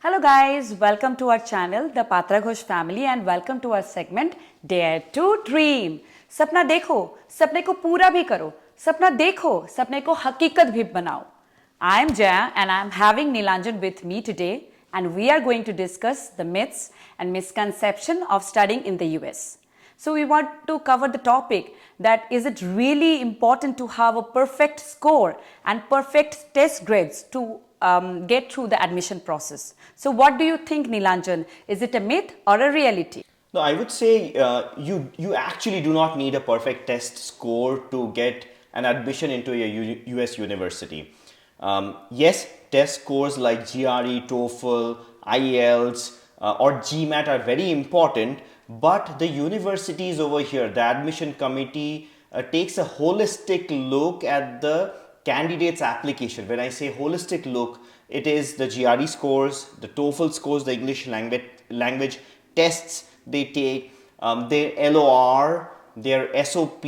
Hello guys, welcome to our channel, the Patra Ghosh family, and welcome to our segment Dare to Dream. सपना देखो, सपने को पूरा भी करो. सपना देखो, सपने को हकीकत भी बनाओ. I am Jaya and I am having Nilanjan with me today, and we are going to discuss the myths and misconception of studying in the US. So we want to cover the topic that is it really important to have a perfect score and perfect test grades to get through the admission process. So what do you think, Nilanjan? Is it a myth or a reality? No, I would say you actually do not need a perfect test score to get an admission into a US university. Yes, test scores like GRE, TOEFL, IELTS, or GMAT are very important, but the universities over here, the admission committee takes a holistic look at the candidate's application. When I say holistic look, it is the GRE scores, the TOEFL scores, the English language tests they take, their LOR, their SOP,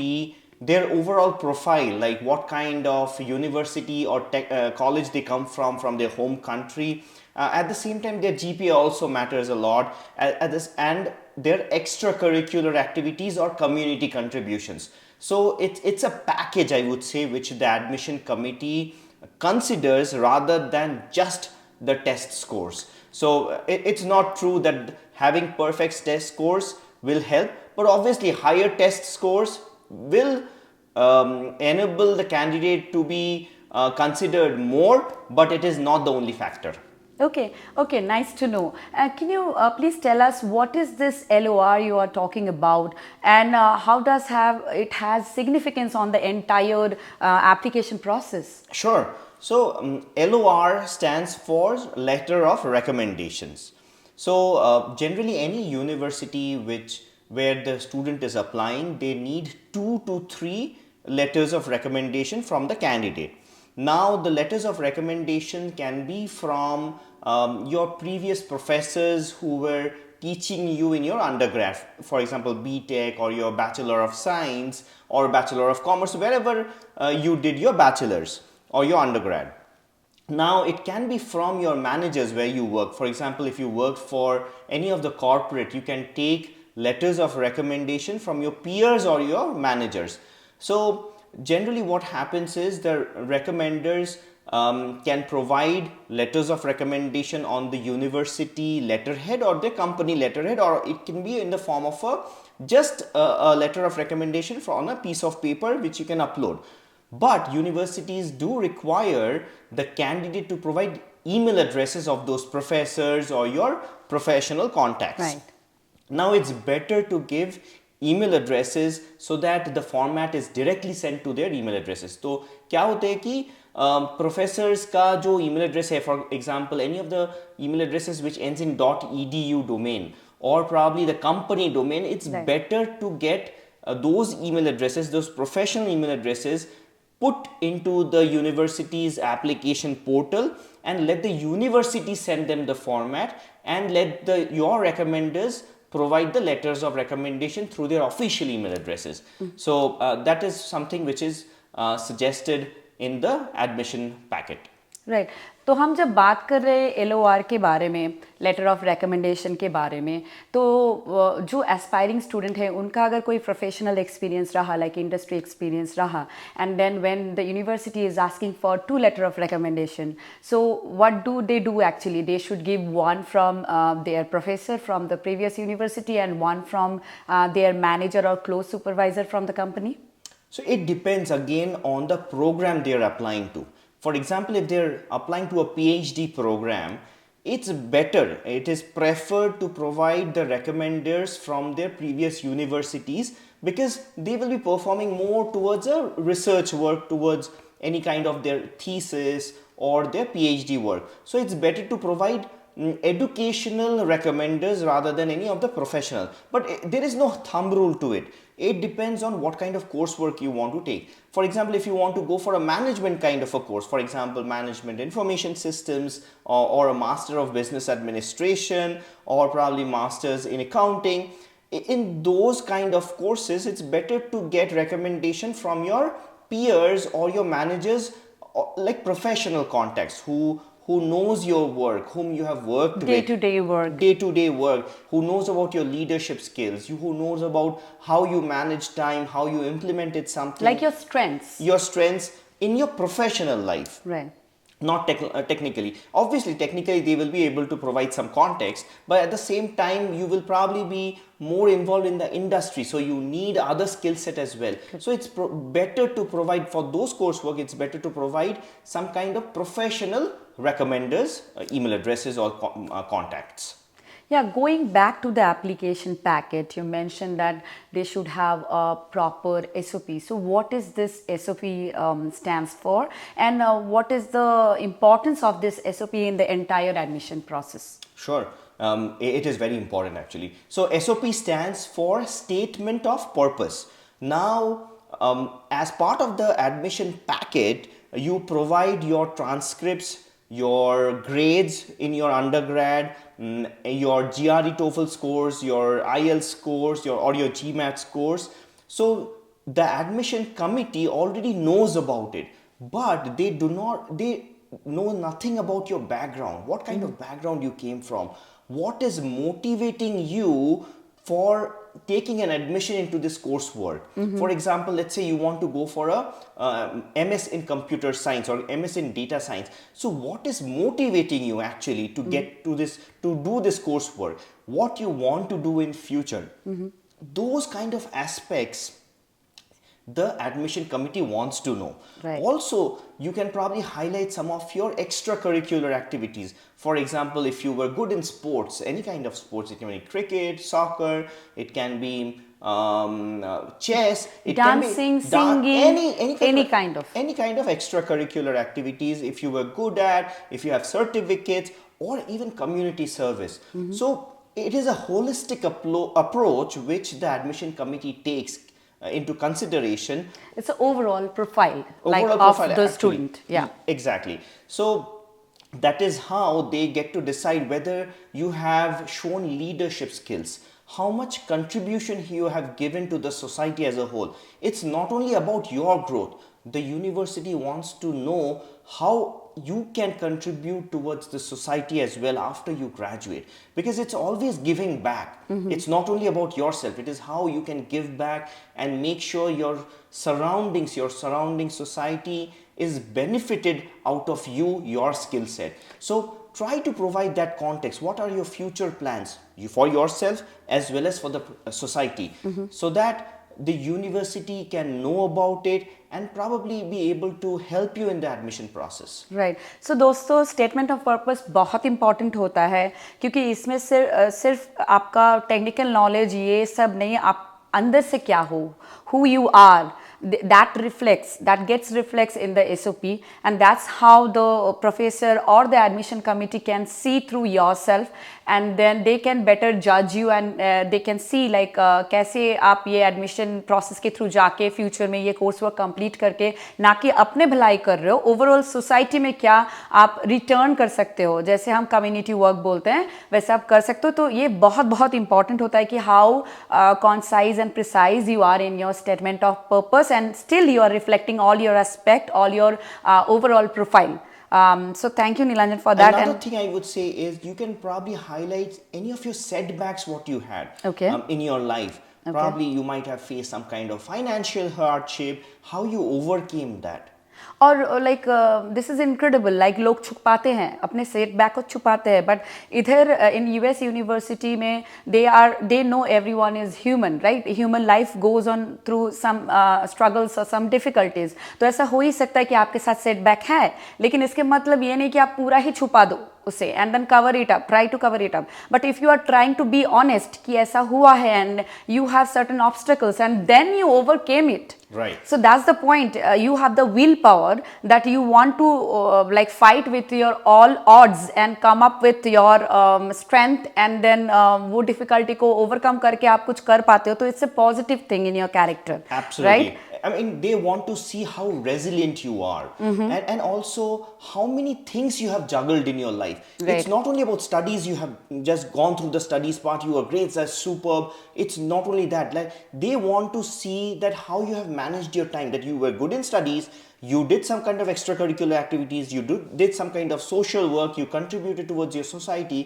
their overall profile, like what kind of university or college they come from their home country. At the same time, their GPA also matters a lot, and their extracurricular activities or community contributions. So it's a package, I would say, which the admission committee considers rather than just the test scores. So it's not true that having perfect test scores will help, but obviously higher test scores will enable the candidate to be considered more, but it is not the only factor. Okay, nice to know. Can you please tell us what is this LOR you are talking about, and how does it has significance on the entire application process? Sure. So LOR stands for Letter of Recommendations. So generally any university where the student is applying, they need 2 to 3 letters of recommendation from the candidate. Now the letters of recommendation can be from your previous professors who were teaching you in your undergrad, for example BTech or your Bachelor of Science or Bachelor of Commerce, wherever you did your bachelor's or your undergrad. Now it can be from your managers where you work. For example, if you work for any of the corporate, you can take letters of recommendation from your peers or your managers. So generally what happens is the recommenders can provide letters of recommendation on the university letterhead or the company letterhead, or it can be in the form of just a letter of recommendation on a piece of paper which you can upload. But universities do require the candidate to provide email addresses of those professors or your professional contacts. Right. Now it's better to give email addresses so that the format is directly sent to their email addresses. तो क्या होता है कि professors का जो email address है, for example any of the email addresses which ends in .edu domain or probably the company domain, it's Right. better to get those email addresses, those professional email addresses, put into the university's application portal and let the university send them the format and let your recommenders provide the letters of recommendation through their official email addresses. So that is something which is suggested in the admission packet. Right तो हम जब बात कर रहे हैं LOR के बारे में, लेटर ऑफ रिकमेंडेशन के बारे में, तो जो एस्पायरिंग स्टूडेंट है उनका अगर कोई प्रोफेशनल एक्सपीरियंस रहा, लाइक इंडस्ट्री एक्सपीरियंस रहा, and then when the university is asking for 2 letter of recommendation, so what do they do actually? They should give one from their professor from the previous university and one from their manager or close supervisor from the company? So it depends again on the program they are applying to. For example, if they're applying to a PhD program, it's better, it is preferred to provide the recommenders from their previous universities because they will be performing more towards a research work, towards any kind of their thesis or their PhD work. So it's better to provide educational recommenders rather than any of the professional. But there is no thumb rule to it. It depends on what kind of coursework you want to take. For example, if you want to go for a management kind of a course, for example, management information systems or a master of business administration or probably masters in accounting, in those kind of courses, it's better to get recommendation from your peers or your managers, like professional contacts who who knows your work, whom you have worked with. Day-to-day work. Day-to-day work, who knows about your leadership skills, who knows about how you manage time, how you implemented something. Like your strengths. Your strengths in your professional life. Right. Not technically. Obviously, technically, they will be able to provide some context, but at the same time, you will probably be more involved in the industry. So you need other skill set as well. So it's better to provide for those coursework. It's better to provide some kind of professional recommenders, email addresses or contacts. Yeah, going back to the application packet, you mentioned that they should have a proper SOP. So what is this SOP stands for, and what is the importance of this SOP in the entire admission process? Sure. It is very important actually. So SOP stands for Statement of Purpose. Now, as part of the admission packet, you provide your transcripts, your grades in your undergrad, your GRE TOEFL scores, your IELTS scores, or your GMAT scores. So the admission committee already knows about it, but they know nothing about your background. What kind of background you came from? What is motivating you for taking an admission into this coursework? For example, let's say you want to go for a MS in computer science or MS in data science. So what is motivating you actually to get to this, to do this coursework? What you want to do in future? Those kind of aspects the admission committee wants to know. Right. Also, you can probably highlight some of your extracurricular activities. For example, if you were good in sports, any kind of sports, it can be cricket, soccer, it can be chess, it Dancing, can be singing, any kind of extracurricular activities. If you were good at, if you have certificates, or even community service. So it is a holistic approach which the admission committee takes into consideration. It's an overall profile, Overall of profile, the actually. student. Yeah. Exactly. So that is how they get to decide whether you have shown leadership skills, how much contribution you have given to the society as a whole. It's not only about your growth. The university wants to know how you can contribute towards the society as well after you graduate, because it's always giving back. It's not only about yourself, it is how you can give back and make sure your surrounding society is benefited out of your skill set. So try to provide that context. What are your future plans for yourself as well as for the society, so that the university can know about it and probably be able to help you in the admission process. Right so दोस्तों statement of purpose बहुत important होता है, क्योंकि इसमें सिर्फ आपका technical knowledge ये सब नहीं, आप अंदर से क्या हो, who you are, that gets reflects in the SOP, and that's how the professor or the admission committee can see through yourself, and then they can better judge you, and they can see like कैसे आप ये admission process के through जाके future में ये course work complete करके ना कि अपने भलाई कर रहे हो, overall society में क्या आप return कर सकते हो, जैसे हम community work बोलते हैं वैसे आप कर सकते हो. तो ये बहुत बहुत important होता है कि how concise and precise you are in your statement of purpose, and still you are reflecting all your aspect, all your overall profile. So thank you, Nilanjan, for that. Another thing I would say is you can probably highlight any of your setbacks what you had in your life. Probably you might have faced some kind of financial hardship, how you overcame that. और like this is incredible, like लोग छुपाते हैं अपने setback को छुपाते हैं, but इधर इन US university में they know everyone is human, right. Human life goes on through some struggles और सम डिफिकल्टीज. तो ऐसा हो ही सकता है कि आपके साथ सेटबैक है, लेकिन इसके मतलब ये नहीं कि आप पूरा ही छुपा दो उसे and then cover it up, try to cover it up. But if you are trying to be honest कि ऐसा हुआ है and you have certain obstacles and then you overcame it. Right. So that's the point. You have the willpower that you want to like fight with your all odds and come up with your strength, and then वो difficulty को overcome करके आप कुछ कर पाते हो. तो it's a positive thing in your character. Absolutely. Right? I mean, they want to see how resilient you are, and also how many things you have juggled in your life. Right. It's not only about studies, you have just gone through the studies part, your grades are superb. It's not only that, like they want to see that how you have managed your time, that you were good in studies, you did some kind of extracurricular activities, you did some kind of social work, you contributed towards your society.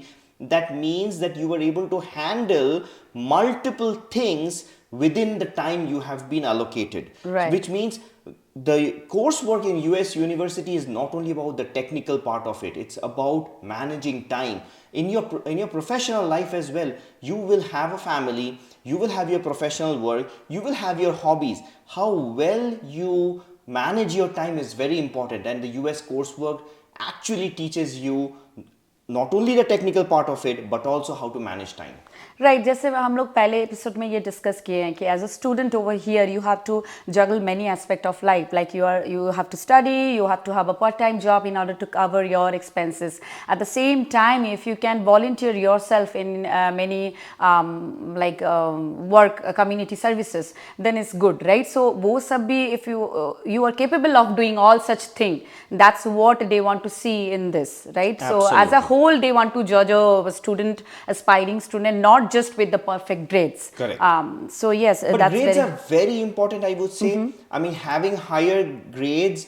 That means that you were able to handle multiple things within the time you have been allocated. Right. Which means the coursework in US university is not only about the technical part of it, it's about managing time. In your professional life as well, you will have a family, you will have your professional work, you will have your hobbies. How well you manage your time is very important, and the US coursework actually teaches you not only the technical part of it but also how to manage time. Right जैसे हम लोग पहले episode में ये discuss किए हैं कि as a student over here you have to juggle many aspect of life like you have to study you have to have a part time job in order to cover your expenses at the same time if you can volunteer your self in many like work community services then it's good right so वो सब भी इफ you are capable of doing all such thing, that's what they want to see in this, right? So as a whole they want to judge a student, aspiring student, not just with the perfect grades. Correct. So yes, but that's grades are very important, I would say. I mean, having higher grades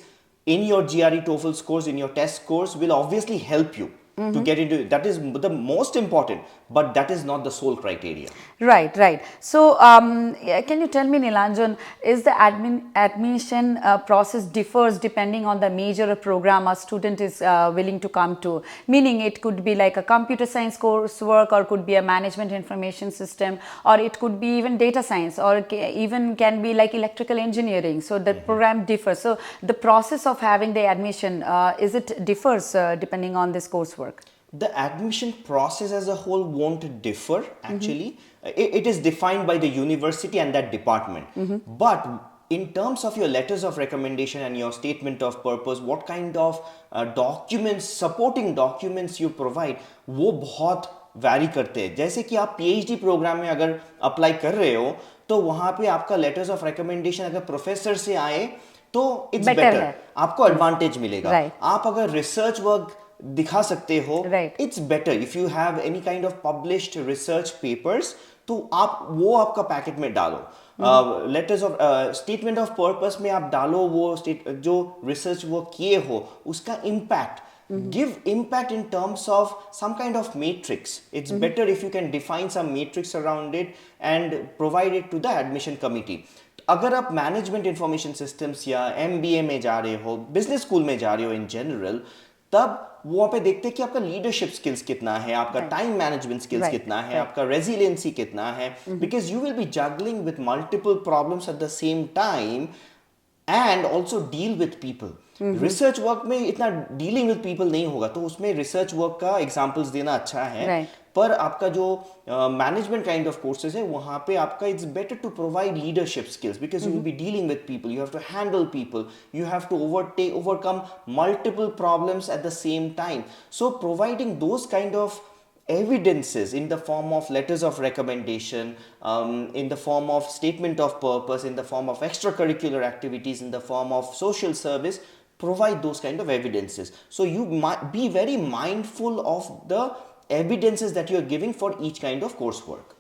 in your GRE TOEFL scores, in your test scores, will obviously help you to get into it. That is the most important, but that is not the sole criteria. Right, right. So can you tell me, Nilanjan, is the admission process differs depending on the major or program a student is willing to come to? Meaning it could be like a computer science coursework, or could be a management information system, or it could be even data science, or even can be like electrical engineering. So the program differs. So the process of having the admission, is it differs depending on this coursework? The admission process as a whole won't differ actually. It is defined by the university and that department. But in terms of your letters of recommendation and your statement of purpose, what kind of documents, supporting documents you provide, वो बहुत vary करते हैं. जैसे कि आप PhD programme में अगर apply कर रहे हो तो वहाँ पे आपका लेटर्स ऑफ रिकमेंडेशन अगर प्रोफेसर से आए तो इट्स बेटर, आपको एडवांटेज मिलेगा. आप अगर रिसर्च वर्क दिखा सकते हो, it's better. If you have any kind of published research papers, तो आप वो आपका पैकेट में डालो. Letters of statement of purpose में आप डालो वो जो रिसर्च वो किए हो उसका impact. Give impact in terms of some kind of matrix. It's better if you can define some matrix around it and provide it to the admission committee. अगर आप मैनेजमेंट इंफॉर्मेशन सिस्टम्स या MBA में जा रहे हो, business school में जा रहे हो इन जनरल, तब वहाँ पे देखते हैं कि आपका लीडरशिप स्किल्स कितना है, आपका टाइम मैनेजमेंट स्किल्स कितना है, आपका रेजिलियंसी कितना है, because you will B juggling with multiple problems at the same time and also deal with people. Research work में इतना डीलिंग विद पीपल नहीं होगा, तो उसमें रिसर्च वर्क का एग्जांपल्स देना अच्छा है. पर आपका जो मैनेजमेट काइंड ऑफ कोर्सेज है वहाँ पे आपका it's better to provide leadership skills, because you will be dealing with people, you have to handle people, you have to overcome multiple problems at the same time. So providing those kind of evidences in the form of letters of recommendation, in the form of statement of purpose, in the form of extracurricular activities, in the form of social service, provide those kind of evidences. So you might be very mindful of the evidences that you are giving for each kind of coursework.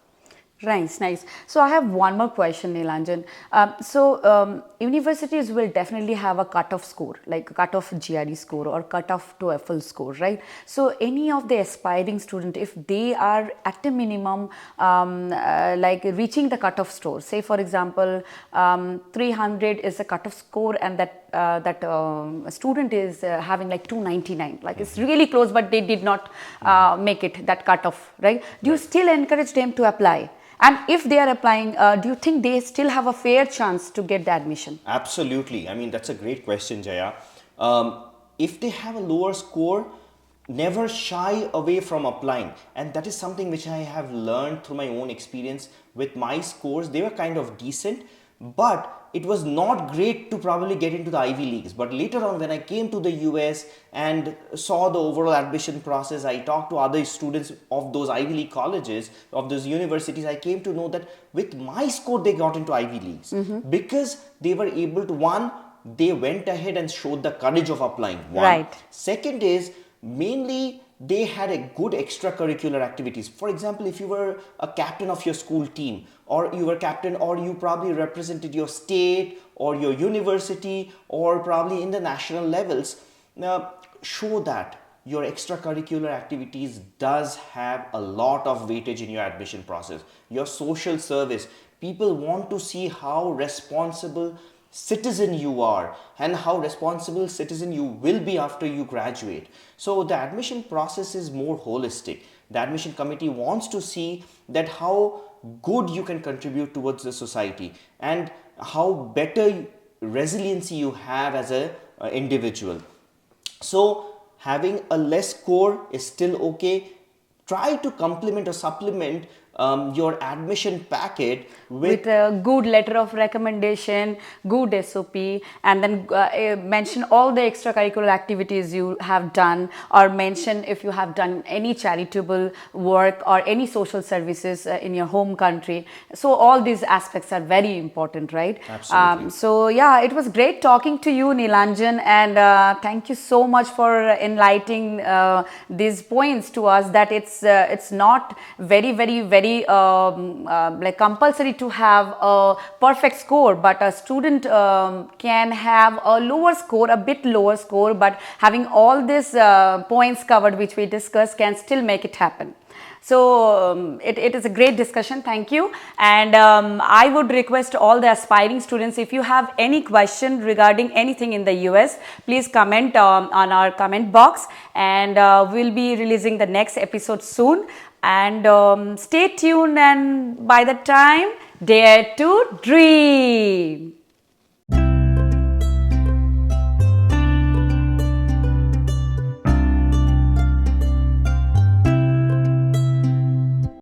Nice, nice. So I have one more question, Nilanjan. Universities will definitely have a cutoff score, like a cutoff GRE score or cutoff TOEFL score, right? So any of the aspiring student, if they are at a minimum like reaching the cutoff score, say for example 300 is a cutoff score, and that student is having like 299, like it's really close, but they did not make it that cutoff, right? Do you still encourage them to apply? And if they are applying, do you think they still have a fair chance to get the admission? Absolutely. I mean, that's a great question, Jaya. If they have a lower score, never shy away from applying. And that is something which I have learned through my own experience with my scores. They were kind of decent, but it was not great to probably get into the Ivy Leagues. But later on, when I came to the US and saw the overall admission process, I talked to other students of those Ivy League colleges, of those universities, I came to know that with my score, they got into Ivy Leagues because they were able to, one, they went ahead and showed the courage of applying. One. Right. Second is, mainly they had a good extracurricular activities. For example, if you were a captain of your school team, or you were captain, or you probably represented your state or your university, or probably in the national levels, show that your extracurricular activities does have a lot of weightage in your admission process. Your social service, people want to see how responsible citizen you are and how responsible citizen you will be after you graduate. So the admission process is more holistic. The admission committee wants to see that how good you can contribute towards the society and how better resiliency you have as a individual. So having a less score is still okay. Try to complement or supplement your admission packet with a good letter of recommendation, good SOP, and then mention all the extracurricular activities you have done, or mention if you have done any charitable work or any social services in your home country. So all these aspects are very important, right? Absolutely. So yeah, it was great talking to you, Nilanjan, and thank you so much for enlightening these points to us, that it's not very like compulsory to have a perfect score, but a student can have a lower score, a bit lower score, but having all these points covered which we discussed can still make it happen. So it is a great discussion. Thank you. And I would request all the aspiring students, if you have any question regarding anything in the US, please comment on our comment box, and we'll be releasing the next episode soon. And stay tuned, and by the time, dare to dream.